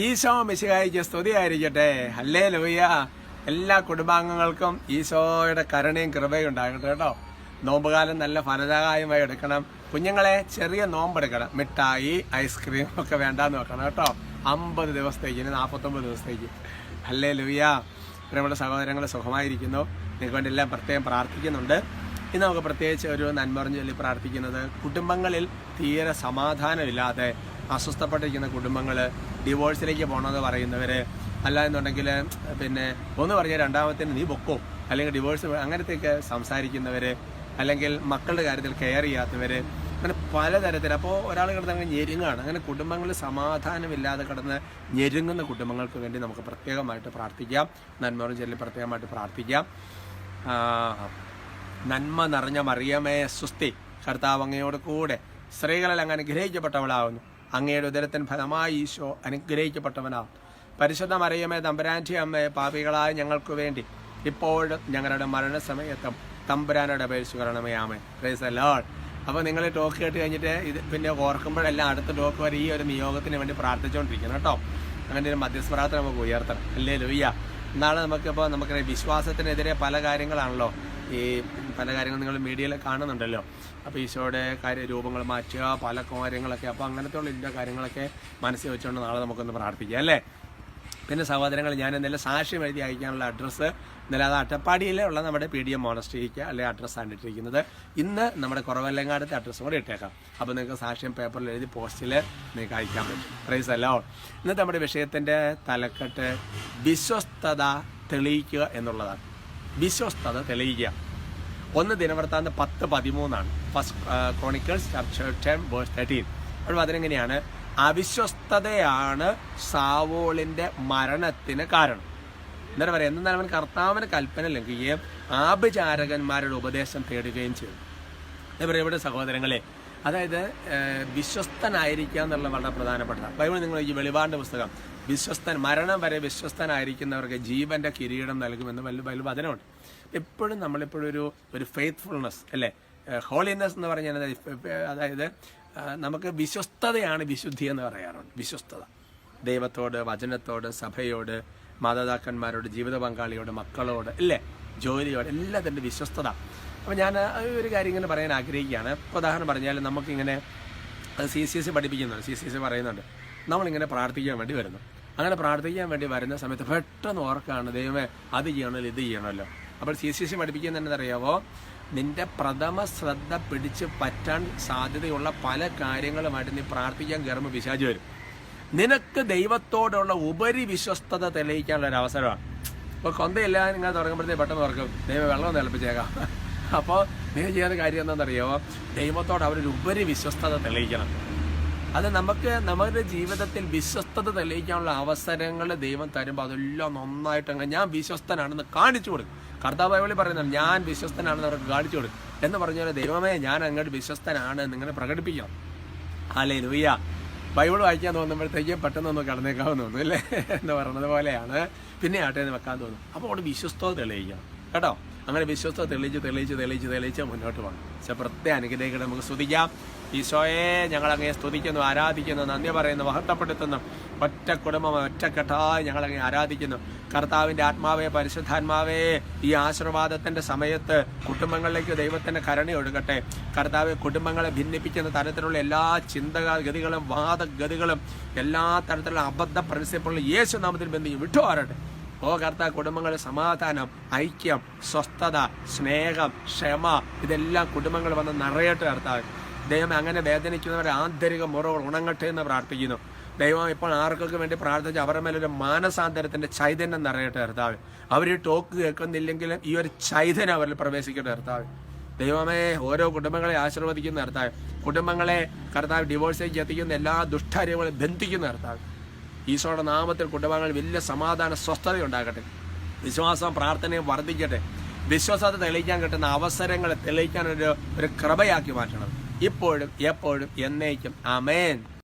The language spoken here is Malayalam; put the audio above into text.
ഈശോ മിശിഹായിക്ക് സ്തുതിയായിരിക്കട്ടെ. ഹല്ലേലൂയ. എല്ലാ കുടുംബാംഗങ്ങൾക്കും ഈശോയുടെ കരുണയും കൃപയും ഉണ്ടാകട്ടെ കേട്ടോ. നോമ്പുകാലം നല്ല ഫലദായകമായി എടുക്കണം. കുഞ്ഞുങ്ങളെ ചെറിയ നോമ്പെടുക്കണം. മിഠായി, ഐസ്ക്രീം ഒക്കെ വേണ്ടാന്ന് വെക്കണം കേട്ടോ. 50 ദിവസത്തേക്ക്, ഇനി 49 ദിവസത്തേക്ക്. ഹല്ലേലൂയ. നമ്മുടെ സഹോദരങ്ങൾ സുഖമായിരിക്കുന്നു. നിങ്ങൾക്ക് വേണ്ടി എല്ലാം പ്രത്യേകം പ്രാർത്ഥിക്കുന്നുണ്ട്. ഇന്ന് നമുക്ക് പ്രത്യേകിച്ച് ഒരു നന്മറിഞ്ഞ് ചൊല്ലി പ്രാർത്ഥിക്കുന്നത്, കുടുംബങ്ങളിൽ തീരെ സമാധാനമില്ലാതെ അസ്വസ്ഥപ്പെട്ടിരിക്കുന്ന കുടുംബങ്ങൾ, ഡിവോഴ്സിലേക്ക് പോകണമെന്ന് പറയുന്നവർ, അല്ല എന്നുണ്ടെങ്കിൽ ഒന്ന് പറഞ്ഞാൽ രണ്ടാമത്തിന് നീ പൊക്കോ, അല്ലെങ്കിൽ ഡിവോഴ്സ് അങ്ങനത്തെയൊക്കെ സംസാരിക്കുന്നവർ, അല്ലെങ്കിൽ മക്കളുടെ കാര്യത്തിൽ കെയർ ചെയ്യാത്തവർ, അങ്ങനെ പലതരത്തിൽ. അപ്പോൾ ഒരാൾ കിടന്ന് ഞെരുങ്ങാണ്. അങ്ങനെ കുടുംബങ്ങളിൽ സമാധാനമില്ലാതെ കിടന്ന് ഞെരുങ്ങുന്ന കുടുംബങ്ങൾക്ക് വേണ്ടി നമുക്ക് പ്രത്യേകമായിട്ട് പ്രാർത്ഥിക്കാം. നന്മറും ചൊല്ലി പ്രത്യേകമായിട്ട് പ്രാർത്ഥിക്കാം. നന്മ നിറഞ്ഞ മറിയമേ സ്വസ്തി, കർത്താവ് അങ്ങയോട് കൂടെ സ്ത്രീകളിൽ അങ്ങ് അനുഗ്രഹിക്കപ്പെട്ടവളാവുന്നു. അങ്ങയുടെ ഉദരത്തിൻ ഫലമായി ഈശോ അനുഗ്രഹിക്കപ്പെട്ടവനാവും. പരിശുദ്ധ മറിയമേ തമ്പുരാൻ്റെ അമ്മയെ, പാപികളായ ഞങ്ങൾക്ക് വേണ്ടി ഇപ്പോഴും ഞങ്ങളുടെ മരണസമയത്തും തമ്പുരാനോട് അപേക്ഷിച്ചു കൊള്ളണമേ. ആമേൻ. Praise the Lord. അപ്പോൾ നിങ്ങൾ ടോക്ക് കേട്ട് കഴിഞ്ഞിട്ട് ഇത് ഓർക്കുമ്പോഴെല്ലാം അടുത്ത ടോക്ക് വരെ ഈ ഒരു നിയോഗത്തിന് വേണ്ടി പ്രാർത്ഥിച്ചുകൊണ്ടിരിക്കണം കേട്ടോ. അങ്ങനെ ഒരു മധ്യസ്ഥ പ്രാർത്ഥന നമുക്ക് ഉയർത്തണം. ഹല്ലേലൂയ. എന്നാണ് നമുക്കറിയാം, വിശ്വാസത്തിനെതിരെ പല കാര്യങ്ങളാണല്ലോ, ഈ പല കാര്യങ്ങൾ നിങ്ങൾ മീഡിയയിൽ കാണുന്നുണ്ടല്ലോ. അപ്പോൾ ഈശോയുടെ രൂപങ്ങൾ മാറ്റുക, പല കാര്യങ്ങളൊക്കെ. അപ്പോൾ അങ്ങനത്തെ ഉള്ള കാര്യങ്ങളൊക്കെ മനസ്സിൽ വെച്ചുകൊണ്ട് നാളെ നമുക്കൊന്ന് പ്രാർത്ഥിക്കാം അല്ലേ. പിന്നെ സഹോദരങ്ങൾ, ഞാൻ എന്തെങ്കിലും സാക്ഷ്യം എഴുതി അയക്കാനുള്ള അഡ്രസ്സ് ഇന്നലെ അത് അട്ടപ്പാടിയിലുള്ള നമ്മുടെ PDM മോണസ്ട്രിക്ക് അല്ലെ അഡ്രസ്സാണ് ഇട്ടിരിക്കുന്നത്. ഇന്ന് നമ്മുടെ കുറവല്ലങ്ങാടത്തെ അഡ്രസ്സും കൂടെ ഇട്ടേക്കാം. അപ്പോൾ നിങ്ങൾക്ക് സാക്ഷ്യം പേപ്പറിൽ എഴുതി പോസ്റ്റിൽ നിങ്ങൾക്ക് അയക്കാൻ പറ്റും. Price the Lord. ഇന്നത്തെ നമ്മുടെ വിഷയത്തിൻ്റെ തലക്കെട്ട് വിശ്വസ്തത തെളിയിക്കുക എന്നുള്ളതാണ്. വിശ്വസ്തത തെളിയിക്കുക. 1 ദിനവൃത്താന്തം 10:13 ഫസ്റ്റ് ക്രോണിക്കിൾസ് ചാപ്റ്റർ 10:13. അപ്പോൾ അതിനെങ്ങനെയാണ്? അവിശ്വസ്തതയാണ് സാവോളിന്റെ മരണത്തിന് കാരണം. എന്താ പറയുക? എന്നാൽ അവൻ കർത്താവിന് കൽപ്പന ലംഘിക്കുകയും ആഭിചാരകന്മാരുടെ ഉപദേശം തേടുകയും ചെയ്തു. എന്താ പറയുക ഇവിടെ സഹോദരങ്ങളെ? അതായത് വിശ്വസ്തനായിരിക്കുക എന്നുള്ള വളരെ പ്രധാനപ്പെട്ടതാണ്. ബൈബിൾ നിങ്ങൾ ഈ വെളിപാടിന്റെ പുസ്തകം, മരണം വരെ വിശ്വസ്തനായിരിക്കുന്നവർക്ക് ജീവന്റെ കിരീടം നൽകുമെന്ന് വലിയ വചനമുണ്ട്. എപ്പോഴും നമ്മളിപ്പോഴും ഒരു ഫെയ്ത്ത്ഫുൾനെസ് അല്ലേ, ഹോളിനെസ് എന്ന് പറഞ്ഞാൽ, അതായത് നമുക്ക് വിശ്വസ്തതയാണ് വിശുദ്ധി എന്ന് പറയാറുണ്ട്. വിശ്വസ്തത ദൈവത്തോട്, വചനത്തോട്, സഭയോട്, മാതാപിതാക്കന്മാരോട്, ജീവിത പങ്കാളിയോട്, മക്കളോട്, ഇല്ലേ, ജോലിയോട്, എല്ലാത്തിൻ്റെ വിശ്വസ്തത. അപ്പോൾ ഞാൻ ഒരു കാര്യം ഇങ്ങനെ പറയാൻ ആഗ്രഹിക്കുകയാണ്. ഉദാഹരണം പറഞ്ഞാൽ, നമുക്കിങ്ങനെ CCSE പഠിപ്പിക്കുന്നുണ്ട്. CCSE പറയുന്നുണ്ട് നമ്മളിങ്ങനെ പ്രാർത്ഥിക്കാൻ വേണ്ടി വരുന്നു. അങ്ങനെ പ്രാർത്ഥിക്കാൻ വേണ്ടി വരുന്ന സമയത്ത് പെട്ടെന്ന് ഓർക്കാണ്, ദൈവമേ അത് ചെയ്യണമല്ലോ, ഇത് ചെയ്യണമല്ലോ. അപ്പോൾ CCSE പഠിപ്പിക്കുന്നത് എന്നറിയാവോ? നിന്റെ പ്രഥമ ശ്രദ്ധ പിടിച്ച് പറ്റാൻ സാധ്യതയുള്ള പല കാര്യങ്ങളുമായിട്ട് നീ പ്രാർത്ഥിക്കാൻ കയറുമ്പോൾ പിശാച് വരും. നിനക്ക് ദൈവത്തോടുള്ള ഉപരി വിശ്വസ്തത തെളിയിക്കാനുള്ള ഒരു അവസരമാണ്. ഇപ്പോൾ കൊന്തയില്ല നിങ്ങൾ തുടങ്ങുമ്പോഴത്തേക്ക് പെട്ടെന്ന് ഓർക്കും, ദൈവം വെള്ളം തിളപ്പിച്ചേക്കാം. അപ്പോൾ നീ ചെയ്യുന്ന കാര്യം എന്താണെന്നറിയാമോ? ദൈവത്തോട് അവരൊരു ഉപരി വിശ്വസ്തത തെളിയിക്കണം. അത് നമ്മുടെ ജീവിതത്തിൽ വിശ്വസ്തത തെളിയിക്കാനുള്ള അവസരങ്ങൾ ദൈവം തരുമ്പോൾ അതെല്ലാം നന്നായിട്ട് ഞാൻ വിശ്വസ്തനാണെന്ന് കാണിച്ചു കൊടുക്കും. കർത്താവ് ബൈബിളിൽ പറയുന്നുണ്ട്, ഞാൻ വിശ്വസ്തനാണെന്ന് അവർക്ക് കാണിച്ചു കൊടുക്കും. എന്ന് പറഞ്ഞാൽ ദൈവമേ ഞാൻ അങ്ങോട്ട് വിശ്വസ്തനാണ് നിങ്ങളെ പ്രകടിപ്പിക്കണം. ഹല്ലേലൂയ. ബൈബിൾ വായിക്കാൻ തോന്നുമ്പോഴത്തേക്കും പെട്ടെന്നൊന്ന് കടന്നേക്കാമെന്ന് തോന്നുന്നു അല്ലേ എന്ന് പറയുന്നത് പോലെയാണ്. പിന്നെ ആട്ടേന്ന് വെക്കാൻ തോന്നും. അപ്പോൾ അവിടെ വിശ്വസ്തത തെളിയിക്കണം കേട്ടോ. അങ്ങനെ വിശ്വസ്തത തെളിയിച്ച് മുന്നോട്ട് പോകണം. പക്ഷെ പ്രത്യേക അനുഗ്രഹിക്കട്ടെ. നമുക്ക് സ്തുതിക്കാം. ഈശോയെ ഞങ്ങളങ്ങനെ സ്തുതിക്കുന്നു, ആരാധിക്കുന്നു, നന്ദി പറയുന്നു, മഹത്വപ്പെടുത്തുന്നു. ഒറ്റ കുടുംബം ഒറ്റക്കെട്ടായി ഞങ്ങളങ്ങനെ ആരാധിക്കുന്നു. കർത്താവിൻ്റെ ആത്മാവേ, പരിശുദ്ധാത്മാവേ, ഈ ആശീർവാദത്തിൻ്റെ സമയത്ത് കുടുംബങ്ങളിലേക്ക് ദൈവത്തിൻ്റെ കരുണ ഒഴുകട്ടെ. കർത്താവ് കുടുംബങ്ങളെ ഭിന്നിപ്പിക്കുന്ന തരത്തിലുള്ള എല്ലാ ചിന്തഗതികളും വാദഗതികളും എല്ലാ തരത്തിലുള്ള അബദ്ധ പ്രിൻസിപ്പളും യേശു നാമത്തിൽ ബന്ധിക്കും വിട്ടുമാറട്ടെ. ഓ കർത്താവ്, കുടുംബങ്ങളുടെ സമാധാനം, ഐക്യം, സ്വസ്ഥത, സ്നേഹം, ക്ഷമ, ഇതെല്ലാം കുടുംബങ്ങൾ വന്ന് നിറയട്ടെ കർത്താവ്. ദൈവം അങ്ങനെ വേദനിക്കുന്നവരുടെ ആന്തരിക മുറകൾ ഉണങ്ങട്ടെ എന്ന് പ്രാർത്ഥിക്കുന്നു. ദൈവം ഇപ്പോൾ ആർക്കൊക്കെ വേണ്ടി പ്രാർത്ഥിച്ച് അവരുടെ മേലൊരു മാനസാന്തരത്തിന്റെ ചൈതന്യം നിറയട്ടെ കർത്താവ്. അവർ ഈ ടോക്ക് കേൾക്കുന്നില്ലെങ്കിലും ഈ ഒരു ചൈതന്യം അവരിൽ പ്രവേശിക്കട്ടെ കർത്താവ്. ദൈവമേ, ഓരോ കുടുംബങ്ങളെ ആശീർവദിക്കുന്ന കർത്താവ്. കുടുംബങ്ങളെ കർത്താവ് ഡിവോഴ്സിലേക്ക് എത്തിക്കുന്ന എല്ലാ ദുഷ്ടര്യങ്ങളും ബന്ധിക്കുന്ന കർത്താവ്. ഈശോയുടെ നാമത്തിൽ കുടുംബങ്ങളിൽ വലിയ സമാധാന സ്വസ്ഥത ഉണ്ടാകട്ടെ. വിശ്വാസം പ്രാർത്ഥനയും വർദ്ധിക്കട്ടെ. വിശ്വാസത്തെ തെളിയിക്കാൻ കിട്ടുന്ന അവസരങ്ങളെ തെളിയിക്കാൻ ഒരു കൃപയാക്കി മാറ്റണം, ഇപ്പോഴും എപ്പോഴും എന്നേക്കും. ആമേൻ.